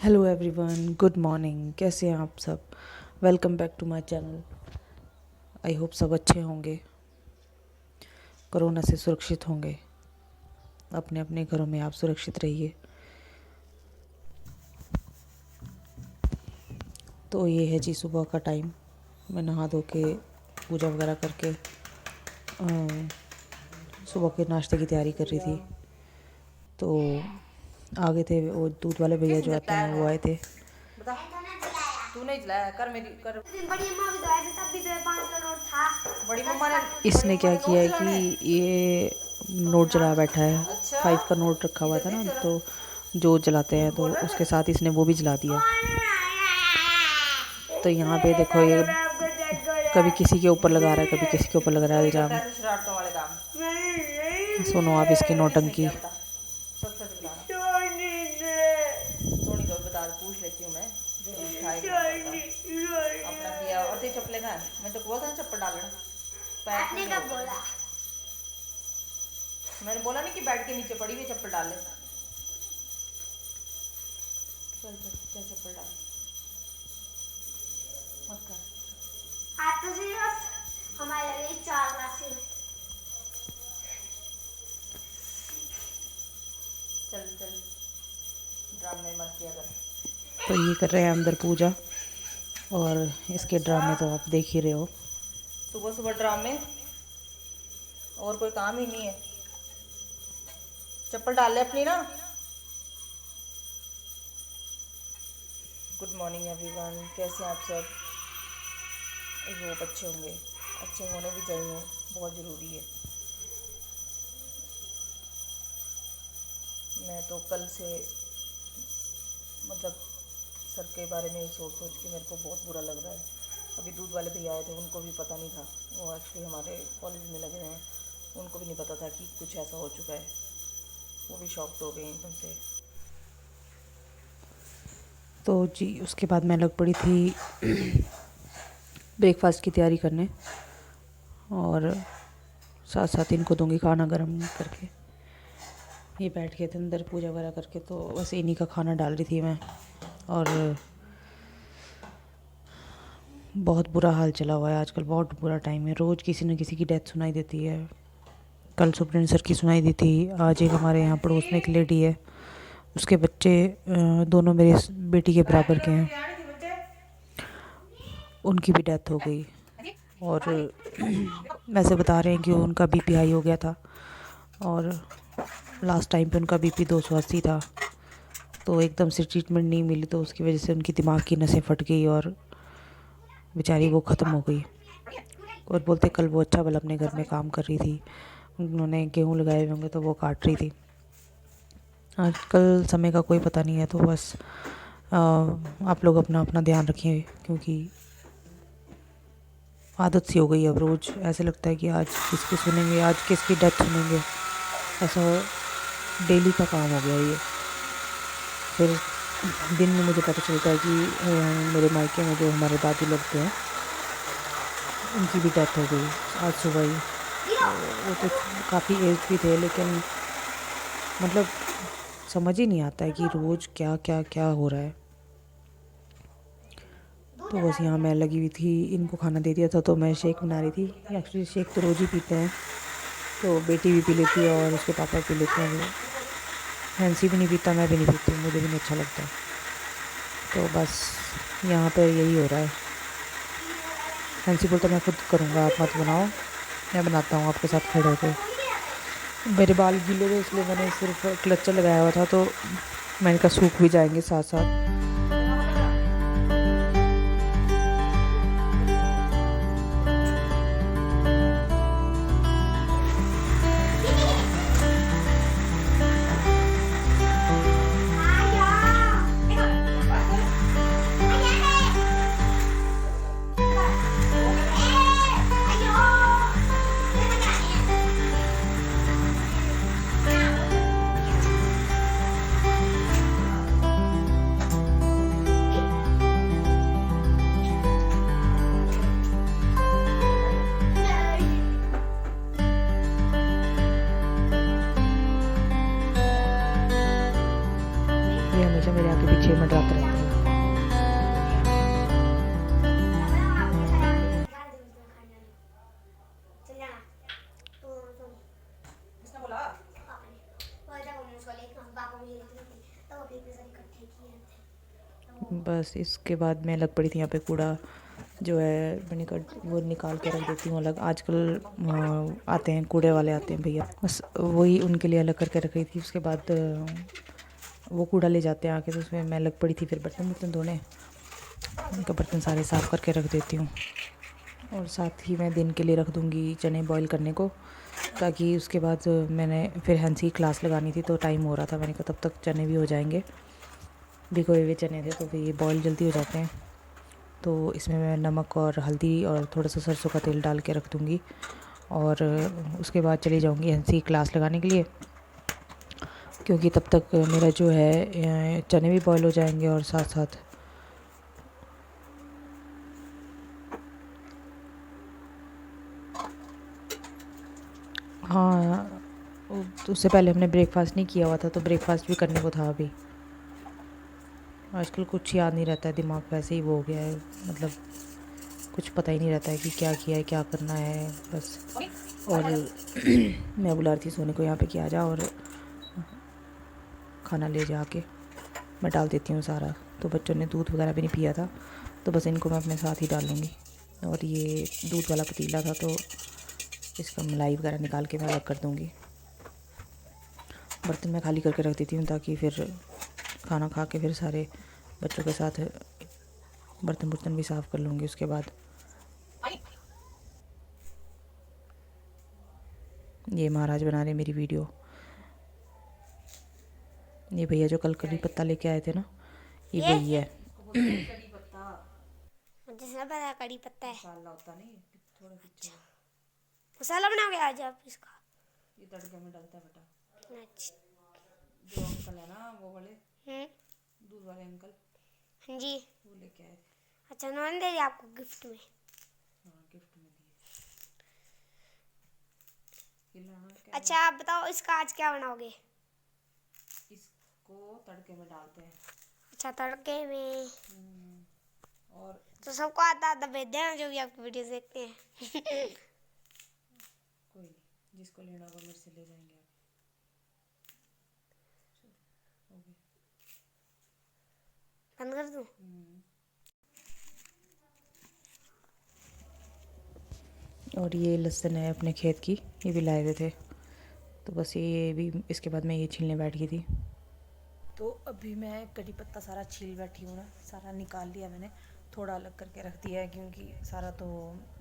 Hello everyone, good morning. कैसे हैं आप सब? Welcome back to my channel. I hope सब अच्छे होंगे, कोरोना से सुरक्षित होंगे। अपने अपने घरों में आप सुरक्षित रहिए। तो ये है जी सुबह का टाइम। मैं नहा धो के पूजा वगैरह करके सुबह के नाश्ते की तैयारी कर रही थी। तो आगे थे वो दूध वाले भैया जो आते हैं, वो आए थे। बता तू नहीं जलाया कर मेरी कर बड़ी अम्मा भी तो आई थी, तब भी तो 5 का नोट था। बड़ी मम्मा ने इसने क्या किया है कि ये नोट जला बैठा है। 5 का नोट रखा हुआ था ना, तो जो जलाते हैं तो उसके साथ इसने वो भी जला दिया। तो यहाँ पे देखो, ये कभी किसी के ऊपर लगा रहा है, कभी किसी के ऊपर लगा रहा है इल्ज़ाम। शरारतों वाले काम सुनो आप इसकी नौटंकी। सच सच बता सोनी को बता पूछ लेती हूँ मैं अपना किया और तेरी चप्पलें कहाँ है? मैं तो बोलता ना चप्पल डालना। आपने कब बोला? मैंने बोला नहीं कि बेड के नीचे पड़ी हुई चप्पल डाल ले। चल चल चल चप्पल डाल मत कर। आज तो सिर्फ हमारे लगे 4 क्लासेस। चल चल ड्रामे मत किया कर। तो ये कर रहे हैं अंदर पूजा, और इसके ड्रामे तो आप देख ही रहे हो। सुबह सुबह ड्रामे, और कोई काम ही नहीं है। चप्पल डाल ले अपनी ना। गुड मॉर्निंग एवरीवन, कैसे हैं आप सब? आई होप अच्छे होंगे। अच्छे होने भी चाहिए, बहुत ज़रूरी है। मैं तो कल से मतलब सर के बारे में सोच सोच के मेरे को बहुत बुरा लग रहा है। अभी दूध वाले भैया आए थे, उनको भी पता नहीं था। वो एक्चुअली हमारे कॉलेज में लगे हैं, उनको भी नहीं पता था कि कुछ ऐसा हो चुका है। वो भी शॉक्ड हो गए एकदम से। तो जी उसके बाद मैं लग पड़ी थी ब्रेकफास्ट की तैयारी करने, और साथ साथ इनको दूंगी खाना गर्म करके। ये बैठ गए थे अंदर पूजा वगैरह करके, तो बस इन्हीं का खाना डाल रही थी मैं। और बहुत बुरा हाल चला हुआ है आजकल, बहुत बुरा टाइम है। रोज़ किसी न किसी की डेथ सुनाई देती है। कल सुप्रीम सर की सुनाई दी थी। आज एक हमारे यहाँ पड़ोस में एक लेडी है, उसके बच्चे दोनों मेरी बेटी के बराबर के हैं, उनकी भी डेथ हो गई। और वैसे बता रहे हैं कि उनका बीपी हाई हो गया था, और लास्ट टाइम पे उनका बीपी 280 था। तो एकदम से ट्रीटमेंट नहीं मिली, तो उसकी वजह से उनकी दिमाग की नसें फट गई और बेचारी वो ख़त्म हो गई। और बोलते कल वो अच्छा भला अपने घर में काम कर रही थी, उन्होंने गेहूँ लगाए हुए होंगे तो वो काट रही थी। आजकल समय का कोई पता नहीं है, तो बस आप लोग अपना अपना ध्यान रखिए, क्योंकि आदत सी हो गई। अब रोज़ ऐसे लगता है कि आज किसकी सुनेंगे, आज किसकी डेथ सुनेंगे, ऐसा डेली का काम हो गया ये। फिर दिन में मुझे पता चलता है कि मेरे मायके में जो हमारे दादी लगते हैं, उनकी भी डेथ हो गई आज सुबह ही। वो तो काफ़ी एज भी थे, लेकिन मतलब समझ ही नहीं आता है कि रोज़ क्या क्या क्या हो रहा है। तो बस यहाँ मैं लगी हुई थी, इनको खाना दे दिया था, तो मैं शेक बना रही थी। एक्चुअली शेक तो रोज़ ही पीते हैं, तो बेटी भी पी लेती है और उसके पापा पी लेते हैं। हैंसी भी नहीं पीता, मैं भी नहीं पीती, मुझे भी नहीं अच्छा लगता। तो बस यहाँ पे यही हो रहा है। हैंसी बोलता मैं खुद करूँगा, आप मत बनाओ, मैं बनाता हूँ आपके साथ खड़े होकर। मेरे बाल गीले थे, इसलिए मैंने सिर्फ क्लचर लगाया हुआ था, तो मैंने कहा सूख भी जाएंगे साथ साथ। हमेशा मेरे आगे पीछे मंडराता रहता है। बस इसके बाद मैं लग पड़ी थी यहाँ पे कूड़ा जो है वो निकाल के रख देती हूँ अलग। आजकल आते हैं कूड़े वाले, आते हैं भैया, बस वही उनके लिए अलग करके रख रही थी। उसके बाद वो कूड़ा ले जाते हैं आके, तो उसमें मैं लग पड़ी थी फिर बर्तन धोने। उनका बर्तन सारे साफ़ करके रख देती हूँ। और साथ ही मैं दिन के लिए रख दूँगी चने बॉईल करने को, ताकि उसके बाद मैंने फिर हैंसी की क्लास लगानी थी तो टाइम हो रहा था। मैंने कहा तब तक चने भी हो जाएंगे, भिगोए हुए चने थे तो फिर ये बॉईल जल्दी हो जाते हैं। तो इसमें मैं नमक और हल्दी और थोड़ा सा सरसों का तेल डाल के रख दूँगी। और उसके बाद चली जाऊँगी हैंसी की क्लास लगाने के लिए, क्योंकि तब तक मेरा जो है चने भी बॉईल हो जाएंगे और साथ साथ हाँ, तो उससे पहले हमने ब्रेकफास्ट नहीं किया हुआ था, तो ब्रेकफास्ट भी करने को था अभी। आजकल कुछ याद नहीं रहता है, दिमाग वैसे ही वो हो गया है, मतलब कुछ पता ही नहीं रहता है कि क्या किया है, क्या करना है बस। और मैं बुला रही थी सोने को यहाँ पे कि आ जा और खाना ले जा के मैं डाल देती हूँ सारा। तो बच्चों ने दूध वगैरह भी नहीं पिया था, तो बस इनको मैं अपने साथ ही डाल लूँगी। और ये दूध वाला पतीला था तो इसका मलाई वगैरह निकाल के मैं अलग कर दूँगी। बर्तन मैं खाली करके रख देती हूँ ताकि फिर खाना खा के फिर सारे बच्चों के साथ बर्तन भी साफ़ कर लूँगी उसके बाद। ये महाराज बना रहे मेरी वीडियो। ये भैया जो कल कड़ी पत्ता लेके आए थे ना, ये वही है। कड़ी पत्ता मुझे सब पता कड़ी पत्ता है। मसाला होता नहीं, थोड़ा पीछे मसाला बनाओगे आज आप इसका? ये तड़के में डालता है बेटा। अच्छा। जो अंकल है ना वो वाले हम्म। दूध वाले अंकल, हाँ जी। वो लेके आए थे। अच्छा, उन्होंने दे दिया आपको गिफ्ट में? हाँ, गिफ्ट में दिए। खिलाना क्या अच्छा, आप बताओ इसका आज क्या बनाओगे? इसको तड़के में डालते हैं। अच्छा, तड़के में। और तो सबको आधा भेज देना जो भी आपकी वीडियो देखते हैं। कोई नहीं, जिसको लेना होगा मेरे से ले जाएंगे आप। चलो, हो गया। बंद कर दूँ? और ये लहसुन है अपने खेत की, ये भी लाए हुए थे, तो बस ये भी इसके बाद मैं ये छीलने बैठ गई थी। तो अभी मैं कड़ी पत्ता सारा छील बैठी हूँ ना, सारा निकाल लिया मैंने, थोड़ा अलग करके रख दिया है क्योंकि सारा तो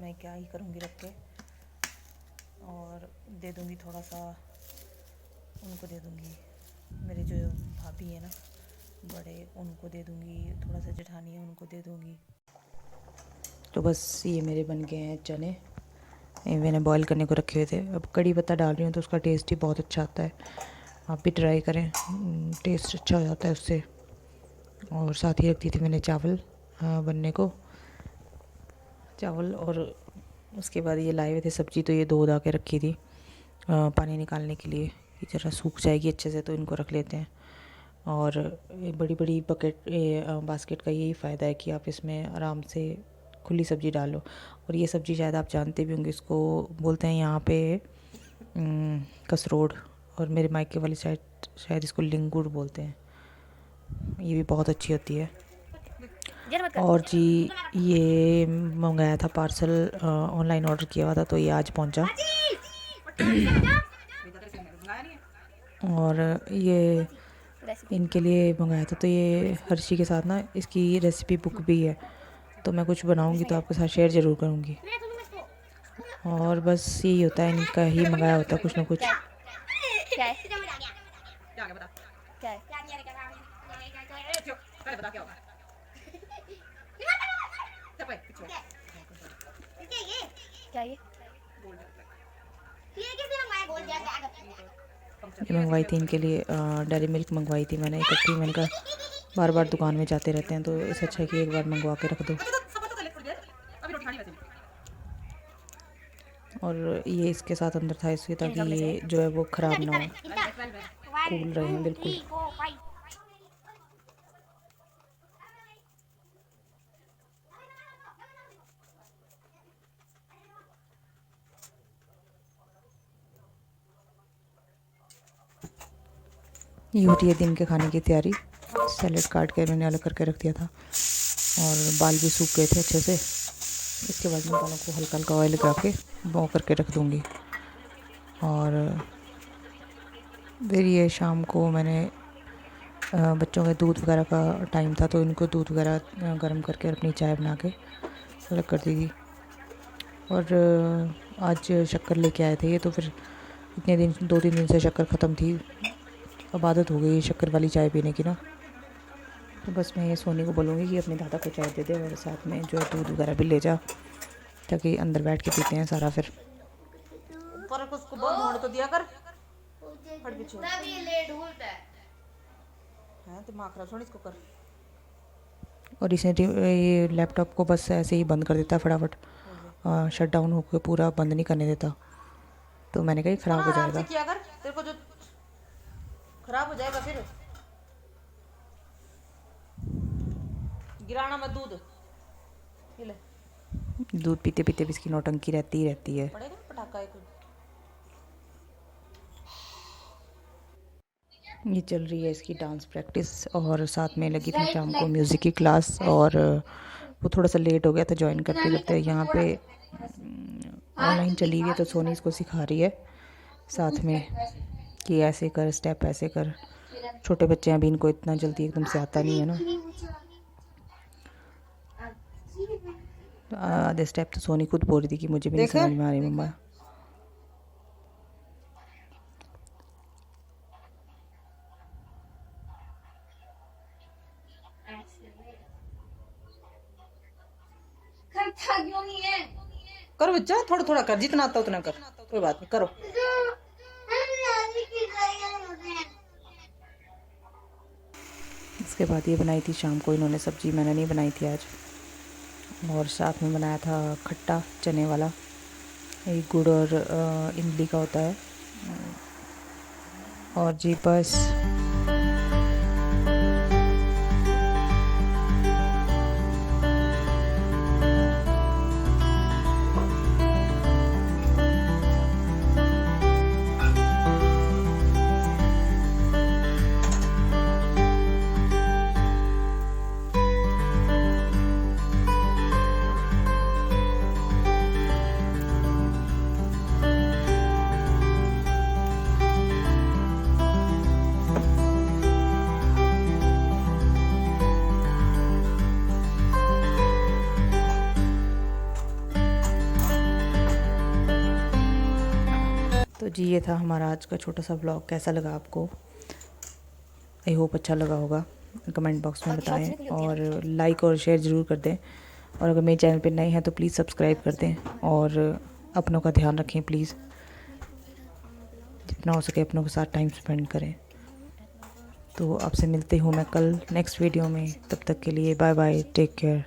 मैं क्या ही करूँगी रख के। और दे दूँगी थोड़ा सा, उनको दे दूँगी, मेरे जो भाभी है ना बड़े, उनको दे दूँगी, थोड़ा सा जेठानी है उनको दे दूँगी। तो बस ये मेरे बन गए हैं चने, ये मैंने बॉईल करने को रखे हुए थे। अब कड़ी पत्ता डाल रही हूँ तो उसका टेस्ट ही बहुत अच्छा आता है, आप भी ट्राई करें, टेस्ट अच्छा हो जाता है उससे। और साथ ही रख दी थी मैंने चावल बनने को, चावल। और उसके बाद ये लाए हुए थे सब्ज़ी, तो ये धो धा के रखी थी पानी निकालने के लिए, ये ज़रा सूख जाएगी अच्छे से, तो इनको रख लेते हैं। और ये बड़ी बड़ी बास्केट का यही फ़ायदा है कि आप इसमें आराम से खुली सब्ज़ी डालो। और ये सब्ज़ी शायद आप जानते भी होंगे, इसको बोलते हैं यहाँ पे कसरोड़, और मेरे मायके वाली साइड शायद इसको लिंगुर बोलते हैं। ये भी बहुत अच्छी होती है। और जी ये मंगाया था पार्सल, ऑनलाइन ऑर्डर किया हुआ था, तो ये आज पहुंचा। और ये इनके लिए मंगाया था, तो ये हर्षी के साथ ना इसकी रेसिपी बुक भी है, तो मैं कुछ बनाऊंगी तो आपके साथ शेयर ज़रूर करूंगी। और बस यही होता है, इनका ही मंगाया होता है कुछ ना कुछ। क्या है? क्या है? क्या ये? ये मंगवाई थी इनके लिए, डेयरी मिल्क मंगवाई थी मैंने इकट्ठी। मैंने कहा बार बार दुकान में जाते रहते हैं, तो इससे अच्छा है कि एक बार मंगवा के रख दो। और ये इसके साथ अंदर था इसलिए, ताकि ये जो है वो ख़राब ना हो, कूल रहे हैं बिल्कुल। ये होती है दिन के खाने की तैयारी। सैलेड काट के मैंने अलग करके रख दिया था और बाल भी सूख गए थे अच्छे से। इसके बाद मैं बालों को हल्का हल्का ऑयल लगा के बॉ करके रख दूँगी। और फिर ये शाम को मैंने बच्चों के दूध वगैरह का टाइम था तो इनको दूध वगैरह गर्म करके अपनी चाय बना के अलग कर दी थी। और आज शक्कर लेके आए थे ये, तो फिर इतने दिन 2-3 दिन से शक्कर ख़त्म थी। अब आदत हो गई शक्कर वाली चाय पीने की ना। तो बस मैं ये सोनी को बोलूँगी कि अपने दादा को चाय दे दे और साथ में जो है दूध वगैरह भी ले जा, ताकि अंदर बैठ के पीते हैं सारा। फिर ऊपर उसको बहुत ढूंढ तो दिया कर। फट पीछे है दिमाग खराब, छोड़ इसको कर। और इसे ये लैपटॉप को बस ऐसे ही बंद कर देता फटाफट, शट डाउन होकर पूरा बंद नहीं करने देता। तो मैंने कहा ख़राब हो आराम से जाएगा। किया कर, तेरे को जो खराब हो जाएगा फिर। गिराना मत दूध। ये ले दूध पीते पीते भी इसकी नौटंकी रहती ही रहती है। पड़ेगा पटाखा एक। ये चल रही है इसकी डांस प्रैक्टिस और साथ में लगी थी शाम को म्यूज़िक की क्लास। और वो थोड़ा सा लेट हो गया था ज्वाइन करते करते। यहाँ पे ऑनलाइन चली हुई है तो सोनी इसको सिखा रही है साथ में कि ऐसे कर, स्टेप ऐसे कर। छोटे बच्चे हैं अभी, इनको इतना जल्दी एकदम से आता नहीं है ना। तो आधे स्टेप तो सोनी खुद बोल रही थी कि मुझे भी नहीं समझ में आ रही मम्मा। करो बच्चा, थोड़ा थोड़ा कर, जितना आता उतना कर, कोई बात नहीं, करो। इसके बाद ये बनाई थी शाम को इन्होंने सब्जी, मैंने नहीं बनाई थी आज। और साथ में बनाया था खट्टा चने वाला, ये गुड़ और इमली का होता है। और जी बस तो जी ये था हमारा आज का छोटा सा व्लॉग। कैसा लगा आपको? आई होप अच्छा लगा होगा। कमेंट बॉक्स में बताएं और लाइक और शेयर ज़रूर कर दें। और अगर मेरे चैनल पे नए हैं तो प्लीज़ सब्सक्राइब कर दें और अपनों का ध्यान रखें प्लीज़। जितना हो सके अपनों के साथ टाइम स्पेंड करें। तो आपसे मिलते हूँ मैं कल नेक्स्ट वीडियो में। तब तक के लिए बाय बाय, टेक केयर।